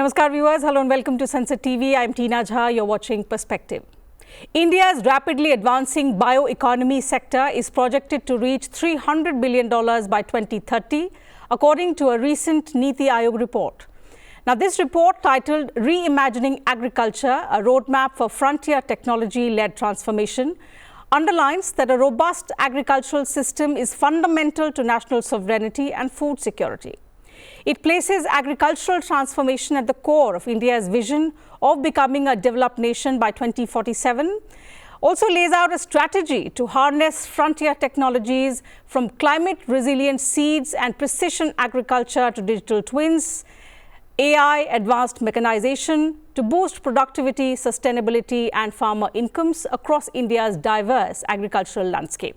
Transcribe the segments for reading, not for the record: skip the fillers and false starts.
Namaskar viewers, hello and welcome to Sansad TV. I'm Tina Jha, you're watching Perspective. India's rapidly advancing bioeconomy sector is projected to reach $300 billion by 2030, according to a recent NITI Aayog report. Now, this report, titled Reimagining Agriculture, a roadmap for frontier technology-led transformation, underlines that a robust agricultural system is fundamental to national sovereignty and food security. It places agricultural transformation at the core of India's vision of becoming a developed nation by 2047, also lays out a strategy to harness frontier technologies from climate-resilient seeds and precision agriculture to digital twins, AI, advanced mechanization, to boost productivity, sustainability and farmer incomes across India's diverse agricultural landscape.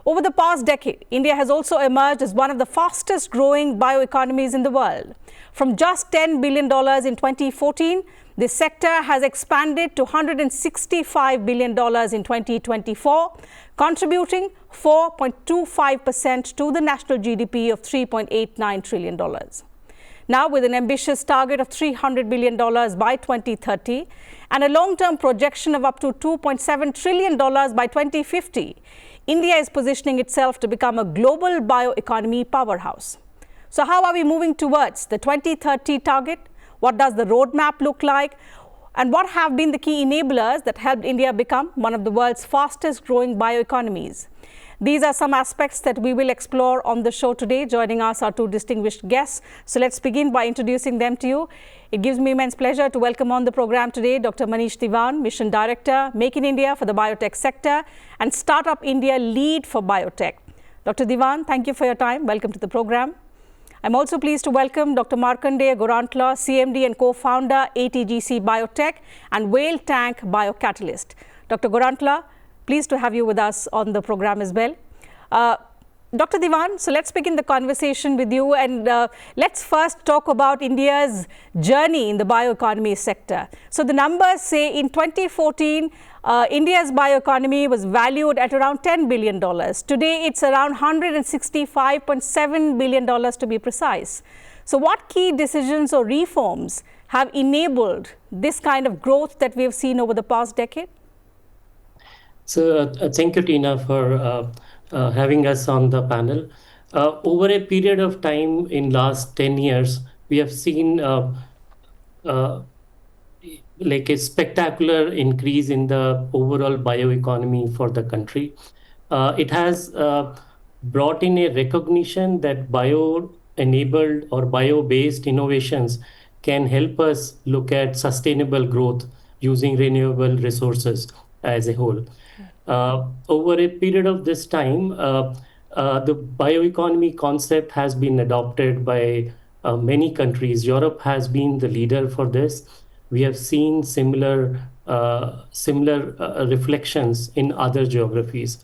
Over the past decade, India has also emerged as one of the fastest growing bioeconomies in the world. From just $10 billion in 2014, this sector has expanded to $165 billion in 2024, contributing 4.25% to the national GDP of $3.89 trillion. Now, with an ambitious target of $300 billion by 2030 and a long-term projection of up to $2.7 trillion by 2050, India is positioning itself to become a global bioeconomy powerhouse. So how are we moving towards the 2030 target? What does the roadmap look like? And what have been the key enablers that helped India become one of the world's fastest growing bioeconomies? These are some aspects that we will explore on the show today. Joining us are two distinguished guests. So let's begin by introducing them to you. It gives me immense pleasure to welcome on the program today Dr. Manish Diwan, Mission Director, Make in India for the biotech sector and Startup India Lead for Biotech. Dr. Diwan, thank you for your time. Welcome to the program. I'm also pleased to welcome Dr. Markandeya Gorantla, CMD and co-founder, ATGC Biotech and Whale Tank Biocatalyst. Dr. Gorantla, pleased to have you with us on the program as well. Dr. Diwan, so let's begin the conversation with you and let's first talk about India's journey in the bioeconomy sector. So the numbers say in 2014, India's bioeconomy was valued at around $10 billion. Today, it's around $165.7 billion to be precise. So what key decisions or reforms have enabled this kind of growth that we have seen over the past decade? So thank you, Tina, for having us on the panel. Over a period of time in last 10 years, we have seen like a spectacular increase in the overall bioeconomy for the country. It has brought in a recognition that bio-enabled or bio-based innovations can help us look at sustainable growth using renewable resources as a whole. Over a period of this time, the bioeconomy concept has been adopted by many countries. Europe has been the leader for this. We have seen similar reflections in other geographies.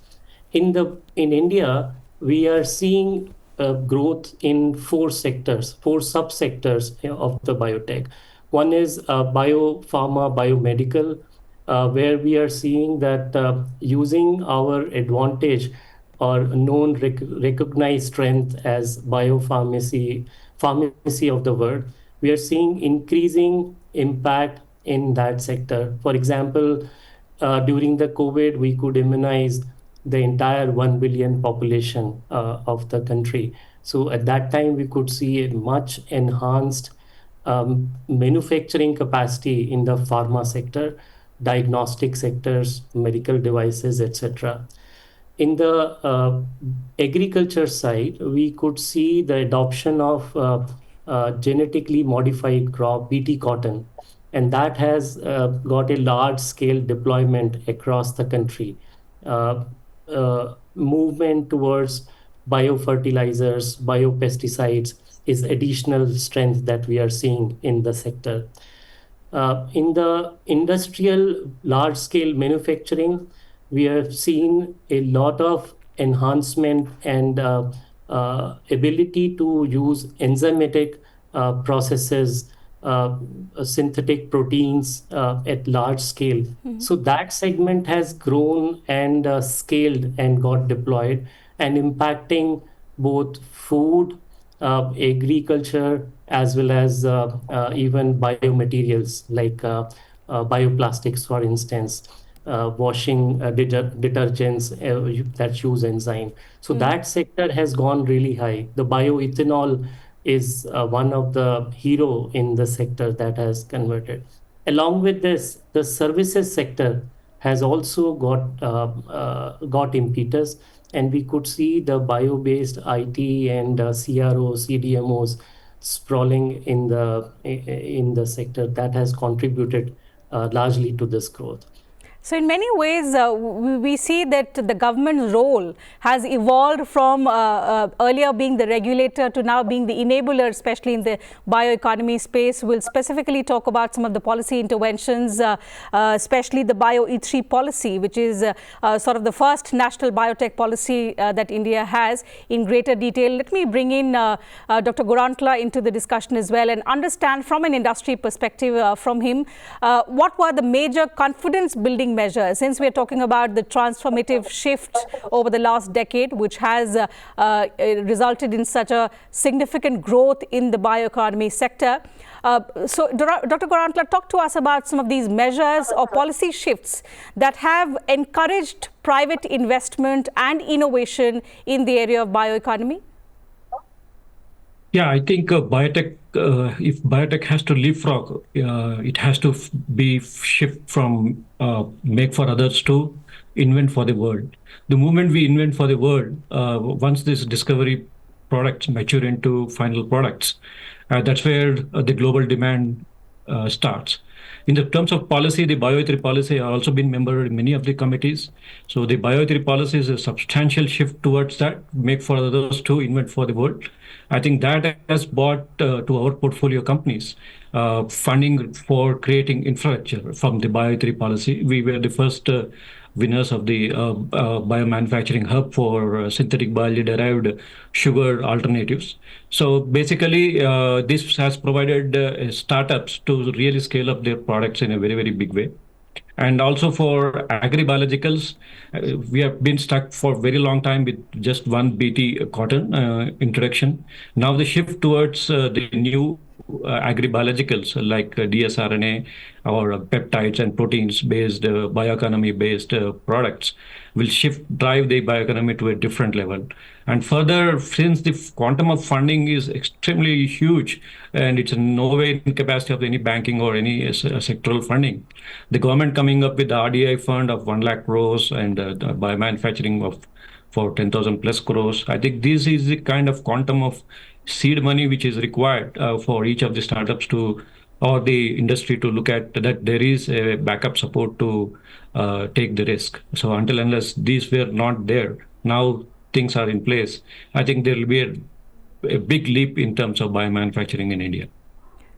In India, we are seeing growth in four subsectors of the biotech. One is biopharma, biomedical, where we are seeing that using our advantage or known recognized strength as pharmacy of the world, we are seeing increasing impact in that sector. For example, during the COVID, we could immunize the entire 1 billion population of the country. So at that time, we could see a much enhanced manufacturing capacity in the pharma sector, diagnostic sectors, medical devices, etc. In the agriculture side, we could see the adoption of genetically modified crop, BT cotton, and that has got a large-scale deployment across the country. Movement towards biofertilizers, biopesticides is additional strength that we are seeing in the sector. In the industrial large-scale manufacturing, we have seen a lot of enhancement and ability to use enzymatic processes, synthetic proteins at large scale. Mm-hmm. So that segment has grown and scaled and got deployed and impacting both food, agriculture, as well as even biomaterials like bioplastics, for instance, washing detergents that use enzyme. So that sector has gone really high. The bioethanol is one of the hero in the sector that has converted. Along with this, the services sector has also got impetus, and we could see the bio-based IT and CROs, CDMOs sprawling in the sector that has contributed largely to this growth. So in many ways, we see that the government's role has evolved from earlier being the regulator to now being the enabler, especially in the bioeconomy space. We'll specifically talk about some of the policy interventions, especially the Bio-E3 policy, which is sort of the first national biotech policy that India has in greater detail. Let me bring in Dr. Gorantla into the discussion as well and understand from an industry perspective from him, what were the major confidence building measures, since we're talking about the transformative shift over the last decade, which has resulted in such a significant growth in the bioeconomy sector. So, Dr. Gorantla, talk to us about some of these measures or policy shifts that have encouraged private investment and innovation in the area of bioeconomy. Yeah, I think biotech, if biotech has to leapfrog, it has to be shift from make for others to invent for the world. The moment we invent for the world, once this discovery products mature into final products, that's where the global demand starts. In the terms of policy, the Bio-E3 policy has also been member in many of the committees. So the Bio-E3 policy is a substantial shift towards that, make for others to invent for the world. I think that has brought to our portfolio companies funding for creating infrastructure from the Bio-E3 policy. We were the first winners of the biomanufacturing hub for synthetic biology derived sugar alternatives. So basically, this has provided startups to really scale up their products in a very, very big way. And also for agri-biologicals, we have been stuck for a very long time with just one BT cotton introduction. Now the shift towards the new agri-biologicals like dsRNA or peptides and proteins-based bioeconomy-based products will drive the bioeconomy to a different level. And further, since the quantum of funding is extremely huge and it's in no way in capacity of any banking or any sectoral funding, the government coming up with the RDI fund of 1 lakh crores and biomanufacturing for 10,000 plus crores, I think this is the kind of quantum of seed money which is required for each of the startups to or the industry to look at that there is a backup support to take the risk. So until unless these were not there, now things are in place, I think there will be a big leap in terms of biomanufacturing in India.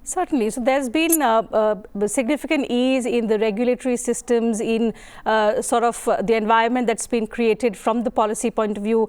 Certainly. So there's been a significant ease in the regulatory systems, in sort of the environment that's been created from the policy point of view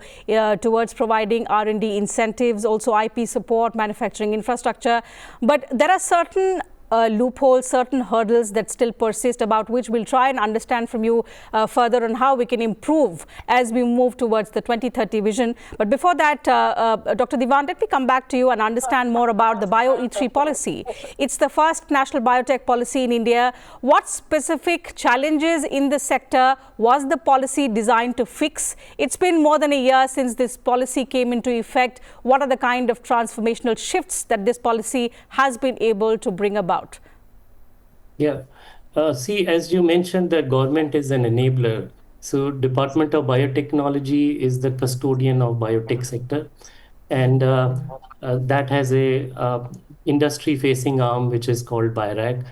towards providing R&D incentives, also IP support, manufacturing infrastructure. But there are certain loopholes, certain hurdles that still persist, about which we'll try and understand from you further on how we can improve as we move towards the 2030 vision. But before that, Dr. Diwan, let me come back to you and understand more about the Bio-E3 policy. It's the first national biotech policy in India. What specific challenges in the sector was the policy designed to fix? It's been more than a year since this policy came into effect. What are the kind of transformational shifts that this policy has been able to bring about? Yeah. See, as you mentioned, the government is an enabler. So Department of Biotechnology is the custodian of biotech sector. And that has a industry-facing arm, which is called BIRAG,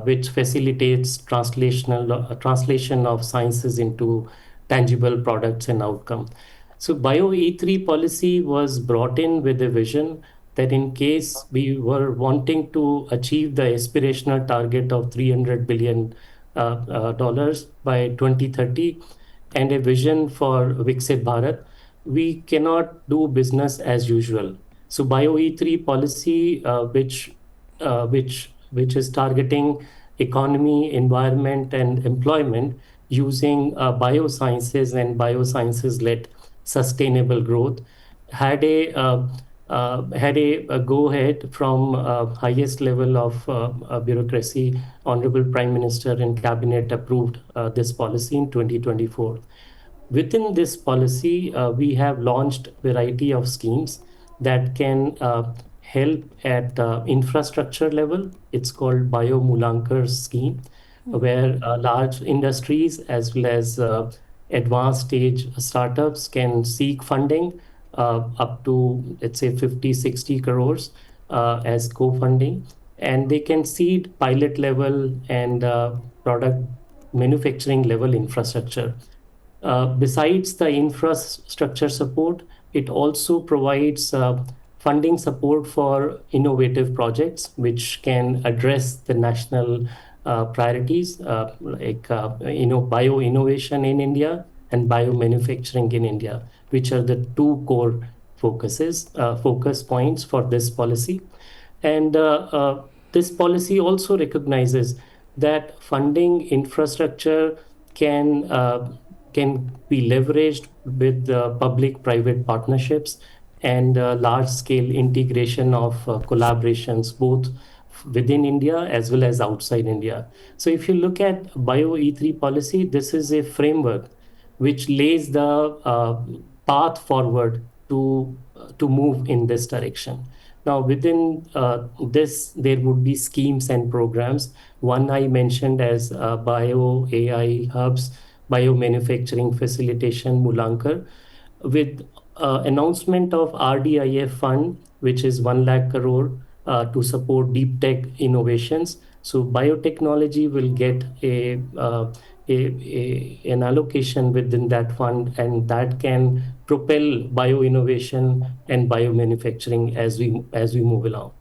which facilitates translation of sciences into tangible products and outcome. So Bio-E3 policy was brought in with a vision that in case we were wanting to achieve the aspirational target of $300 billion by 2030 and a vision for Viksit Bharat, we cannot do business as usual. So Bio-E3 policy, which is targeting economy, environment, and employment using biosciences and biosciences-led sustainable growth, had a had a go-ahead from highest level of bureaucracy. Honorable Prime Minister and Cabinet approved this policy in 2024. Within this policy, we have launched variety of schemes that can help at infrastructure level. It's called Biomulankar scheme, where large industries as well as advanced stage startups can seek funding up to, let's say, 50-60 crores as co-funding, and they can seed pilot level and product manufacturing level infrastructure. Besides the infrastructure support, it also provides funding support for innovative projects which can address the national priorities like bio innovation in India and biomanufacturing in India, which are the two core focus points for this policy. And this policy also recognizes that funding infrastructure can be leveraged with public-private partnerships and large-scale integration of collaborations both within India as well as outside India. So if you look at Bio E3 policy, this is a framework which lays the path forward to move in this direction. Now, within this, there would be schemes and programs. One I mentioned as Bio AI hubs, biomanufacturing facilitation, Mulankar, with announcement of RDIF fund, which is 1 lakh crore to support deep tech innovations. So biotechnology will get an allocation within that fund, and that can propel bio innovation and biomanufacturing as we move along.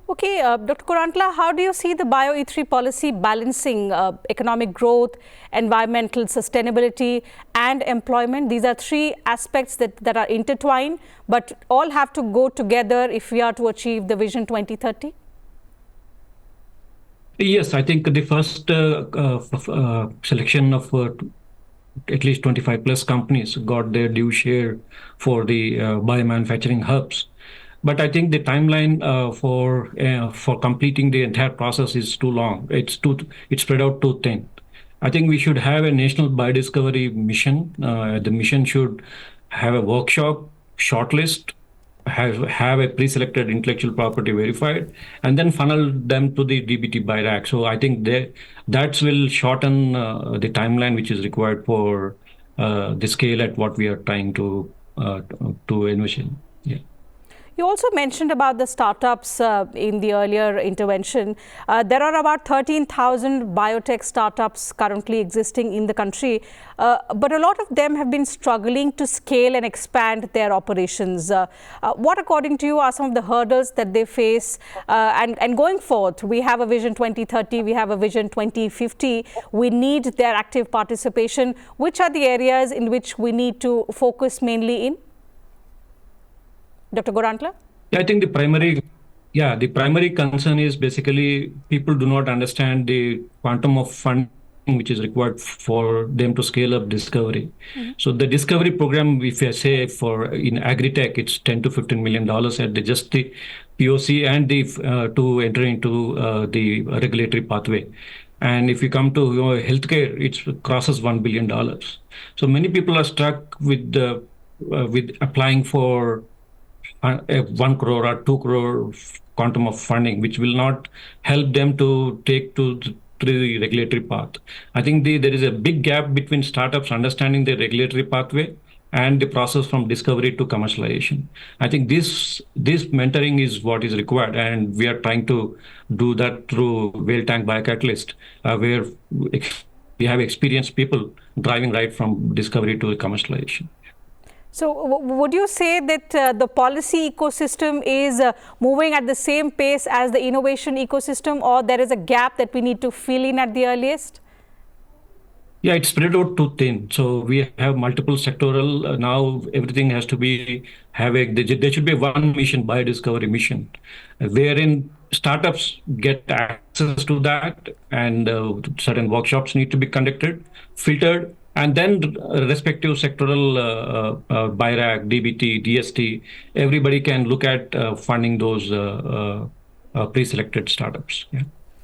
Okay, Dr. Kurantla, how do you see the Bio E3 policy balancing economic growth, environmental sustainability, and employment? These are three aspects that are intertwined, but all have to go together if we are to achieve the Vision 2030? Yes, I think the first selection of at least 25 plus companies got their due share for the biomanufacturing hubs. But I think the timeline for completing the entire process is too long. It's spread out too thin. I think we should have a national biodiscovery mission. The mission should have a workshop, shortlist, have a pre-selected intellectual property verified, and then funnel them to the DBT BIRAC. So I think that will shorten the timeline which is required for the scale at what we are trying to envision. Yeah. You also mentioned about the startups in the earlier intervention. There are about 13,000 biotech startups currently existing in the country, but a lot of them have been struggling to scale and expand their operations. What, according to you, are some of the hurdles that they face? And going forward, we have a Vision 2030, we have a Vision 2050. We need their active participation. Which are the areas in which we need to focus mainly in? Dr. Kurantla? Yeah, I think the primary concern is basically people do not understand the quantum of funding which is required for them to scale up discovery. Mm-hmm. So the discovery program, if I say in agri-tech, it's $10 to $15 million at just the POC and to enter into the regulatory pathway. And if you come to healthcare, it crosses $1 billion. So many people are stuck with applying for 1 crore or 2 crore quantum of funding, which will not help them to take to the regulatory path. I think there is a big gap between startups understanding the regulatory pathway and the process from discovery to commercialization. I think this mentoring is what is required, and we are trying to do that through Whale Tank Biocatalyst, where we have experienced people driving right from discovery to commercialization. So would you say that the policy ecosystem is moving at the same pace as the innovation ecosystem, or there is a gap that we need to fill in at the earliest? Yeah, it's spread out too thin. So we have multiple sectoral. Now everything has to be there should be one mission, biodiscovery mission, wherein startups get access to that, and certain workshops need to be conducted, filtered, And then respective sectoral BIRAC, DBT, DST, everybody can look at funding those pre-selected startups. Yeah.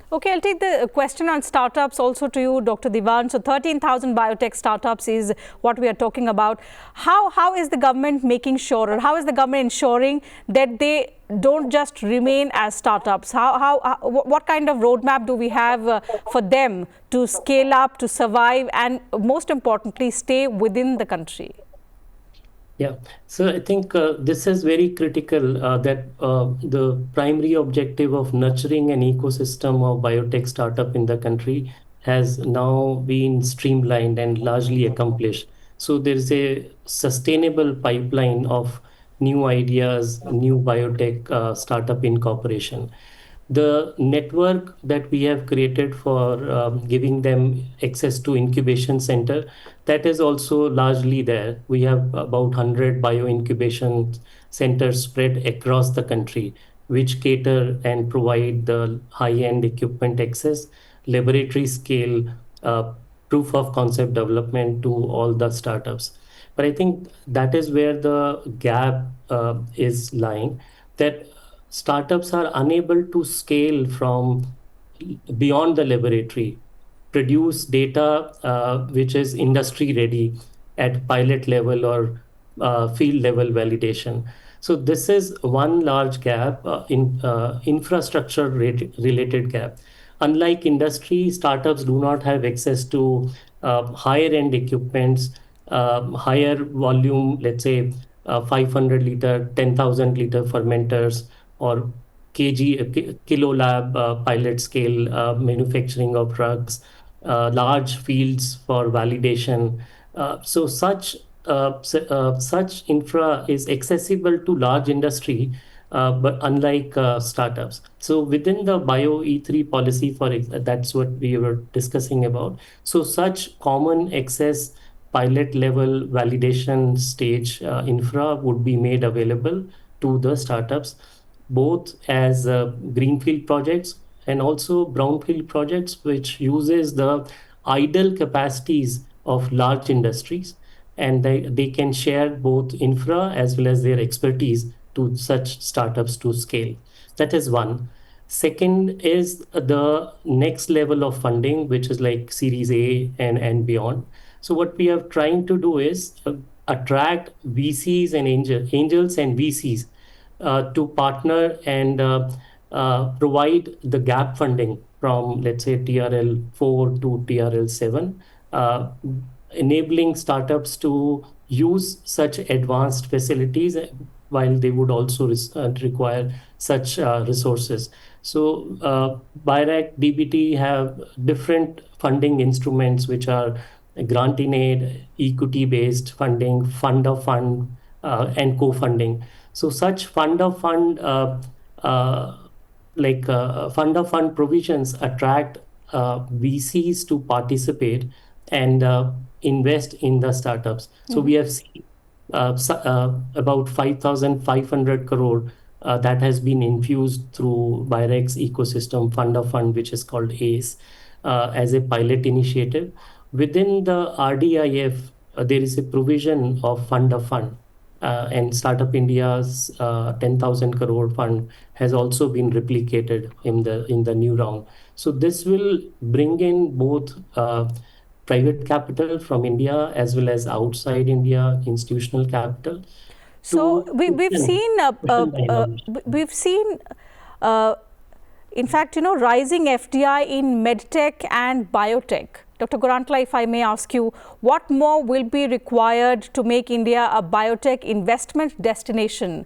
Okay, I'll take the question on startups also to you, Dr. Divan. So 13,000 biotech startups is what we are talking about. How is the government making sure, or how is the government ensuring that they don't just remain as startups? What kind of roadmap do we have for them to scale up, to survive, and most importantly, stay within the country? Yeah, so I think this is very critical that the primary objective of nurturing an ecosystem of biotech startup in the country has now been streamlined and largely accomplished. So there is a sustainable pipeline of new ideas, new biotech startup incorporation. The network that we have created for giving them access to incubation center, that is also largely there. We have about 100 bio incubation centers spread across the country, which cater and provide the high-end equipment access, laboratory scale, proof of concept development to all the startups. But I think that is where the gap is lying, that startups are unable to scale from beyond the laboratory, produce data which is industry ready at pilot level or field level validation. So this is one large gap in infrastructure related gap. Unlike industry, startups do not have access to higher end equipments, higher volume, let's say 500 liter, 10,000 liter fermenters, or kilo lab pilot scale manufacturing of drugs, large fields for validation. So such infra is accessible to large industry, but unlike startups. So within the Bio E3 policy, that's what we were discussing about. So such common access pilot level validation stage infra would be made available to the startups, both as greenfield projects and also brownfield projects, which uses the idle capacities of large industries, and they can share both infra as well as their expertise to such startups to scale. That is one. Second is the next level of funding, which is like Series A and beyond. So what we are trying to do is attract VCs and angels and VCs to partner and provide the gap funding from, let's say, TRL 4 to TRL 7, enabling startups to use such advanced facilities while they would also require such resources. So BIRAC, DBT have different funding instruments, which are grant in aid, equity based funding, fund of fund, and co-funding. So such fund of fund fund of fund provisions attract VCs to participate and invest in the startups. So we have seen about 5,500 crore that has been infused through BIRAC's ecosystem fund of fund, which is called ACE, as a pilot initiative. Within the RDIF, there is a provision of fund of fund. And Startup India's 10,000 crore fund has also been replicated in the new round. So this will bring in both private capital from India as well as outside India institutional capital. So we've seen, in fact, rising FDI in medtech and biotech. Dr. Gorantla, if I may ask you, what more will be required to make India a biotech investment destination?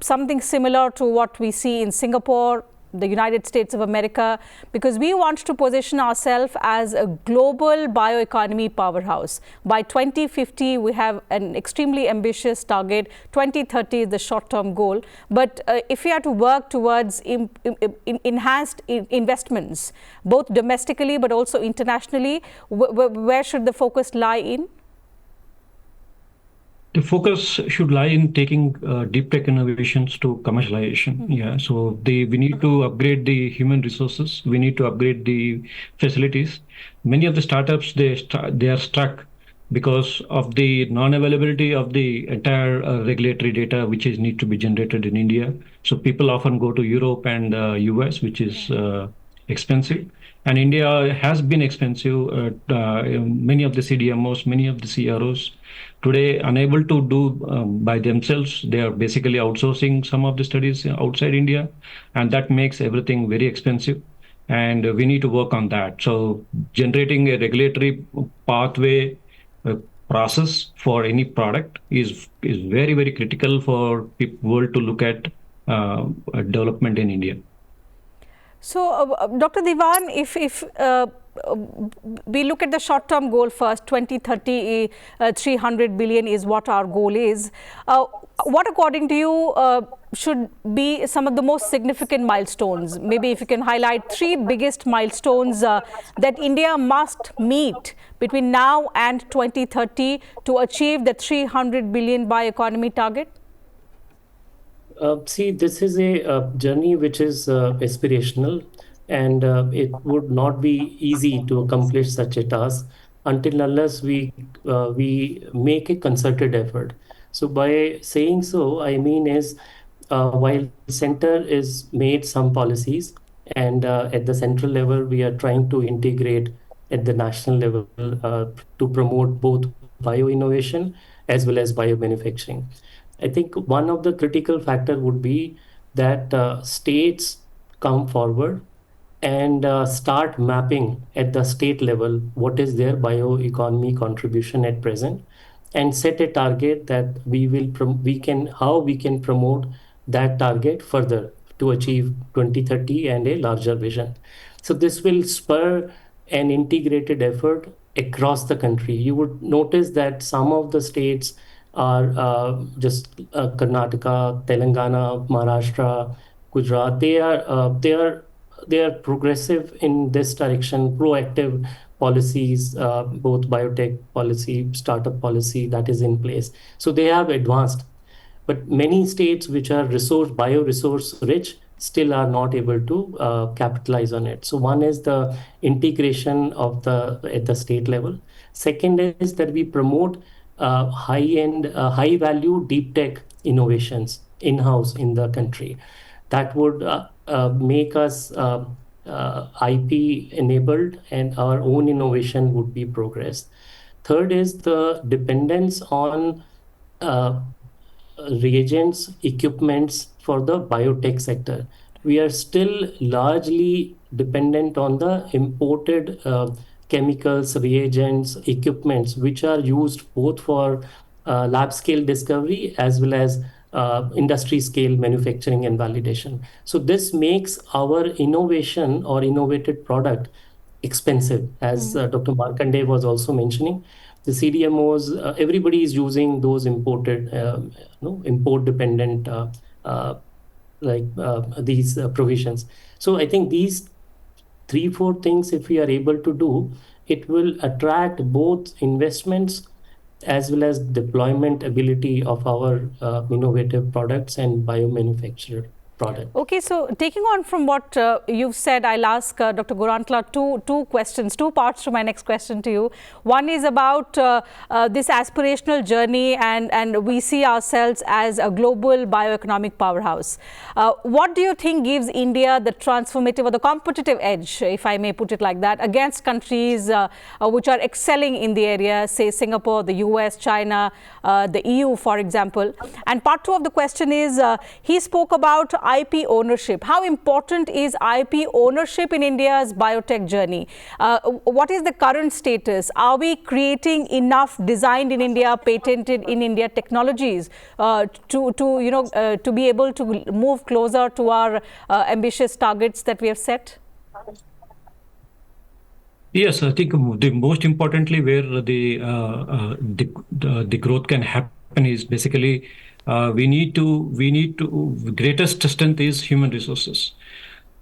Something similar to what we see in Singapore, the United States of America, because we want to position ourselves as a global bioeconomy powerhouse. By 2050, we have an extremely ambitious target. 2030 is the short-term goal. But if we are to work towards enhanced investments, both domestically but also internationally, where should the focus lie in? The focus should lie in taking deep tech innovations to commercialization. Yeah, so we need to upgrade the human resources. We need to upgrade the facilities. Many of the startups they are stuck because of the non-availability of the entire regulatory data, which is need to be generated in India. So people often go to Europe and US, which is expensive. And India has been expensive. Many of the CDMOs, many of the CROs today unable to do by themselves. They are basically outsourcing some of the studies outside India, and that makes everything very expensive. And we need to work on that. So generating a regulatory pathway process for any product is very, very critical for people world to look at development in India. So, Dr. Diwan, if we look at the short-term goal first, 2030, 300 billion is what our goal is. What, according to you, should be some of the most significant milestones? Maybe if you can highlight three biggest milestones that India must meet between now and 2030 to achieve the 300 billion bioeconomy target? See, this is a journey which is aspirational, and it would not be easy to accomplish such a task until unless we make a concerted effort. So by saying so, I mean is while center is made some policies, and at the central level we are trying to integrate at the national level to promote both bio innovation as well as bio manufacturing. I think one of the critical factor would be that states come forward and start mapping at the state level what is their bioeconomy contribution at present, and set a target that we can promote that target further to achieve 2030 and a larger vision. So this will spur an integrated effort across the country. You would notice that some of the states are just Karnataka, Telangana, Maharashtra, Gujarat. They are progressive in this direction, proactive policies, both biotech policy, startup policy that is in place. So they have advanced. But many states which are bioresource rich still are not able to capitalize on it. So one is the integration at the state level. Second is that we promote high-end, high-value deep tech innovations in-house in the country. That would make us IP enabled, and our own innovation would be progressed. Third is the dependence on reagents, equipments for the biotech sector. We are still largely dependent on the imported chemicals, reagents, equipments, which are used both for lab scale discovery as well as industry scale manufacturing and validation. So this makes our innovation or innovated product expensive, as Dr. Markande was also mentioning. The CDMOs, everybody is using those imported, import dependent these provisions. So I think these 3-4 things, if we are able to do, it will attract both investments as well as deployment ability of our innovative products and biomanufactured product. Okay, so taking on from what you've said, I'll ask Dr. Gorantla two questions, two parts to my next question to you. One is about this aspirational journey, and we see ourselves as a global bioeconomic powerhouse. What do you think gives India the transformative or the competitive edge, if I may put it like that, against countries which are excelling in the area, say Singapore, the US, China, the EU, for example? And part two of the question is, he spoke about IP ownership. How important is IP ownership in India's biotech journey? What is the current status? Are we creating enough designed in India, patented in India technologies to be able to move closer to our ambitious targets that we have set? Yes, I think the most importantly where the growth can happen is basically we need to greatest strength is human resources.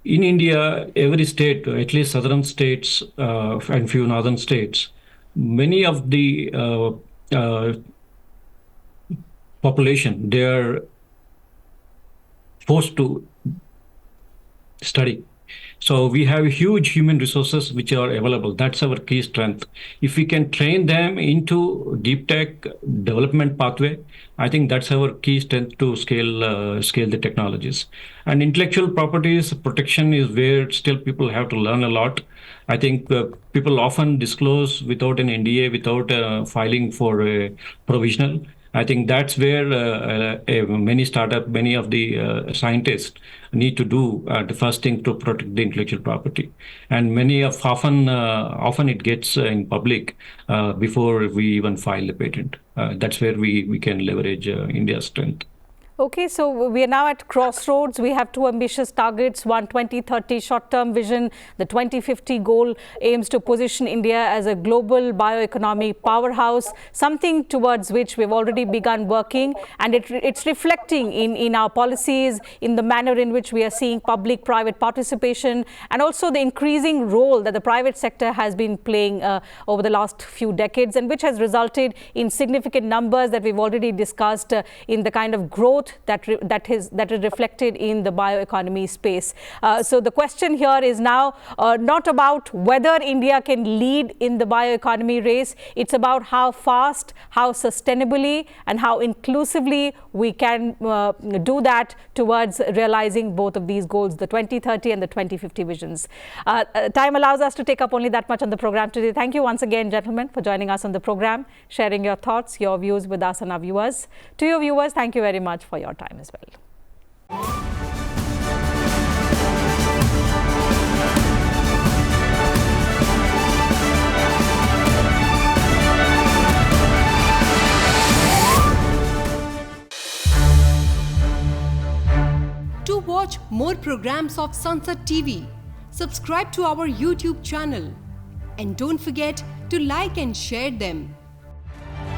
In India, every state, at least southern states and few northern states, many of the population, they are forced to study. So we have huge human resources which are available. That's our key strength. If we can train them into deep tech development pathway, I think that's our key strength to scale the technologies. And intellectual properties protection is where still people have to learn a lot. I think people often disclose without an NDA, without filing for a provisional. I think that's where many of the scientists need to do the first thing to protect the intellectual property, and often it gets in public before we even file the patent. That's where we can leverage India's strength. Okay, so we are now at crossroads. We have two ambitious targets, one 2030 short-term vision. The 2050 goal aims to position India as a global bioeconomy powerhouse, something towards which we've already begun working. And it's reflecting in our policies, in the manner in which we are seeing public-private participation, and also the increasing role that the private sector has been playing over the last few decades, and which has resulted in significant numbers that we've already discussed in the kind of growth that is reflected in the bioeconomy space. So the question here is now not about whether India can lead in the bioeconomy race. It's about how fast, how sustainably, and how inclusively we can do that towards realizing both of these goals, the 2030 and the 2050 visions. Time allows us to take up only that much on the program today. Thank you once again, gentlemen, for joining us on the program, sharing your thoughts, your views with us and our viewers. To your viewers, thank you very much for your time as well. To watch more programs of Sansad TV, subscribe to our YouTube channel and don't forget to like and share them.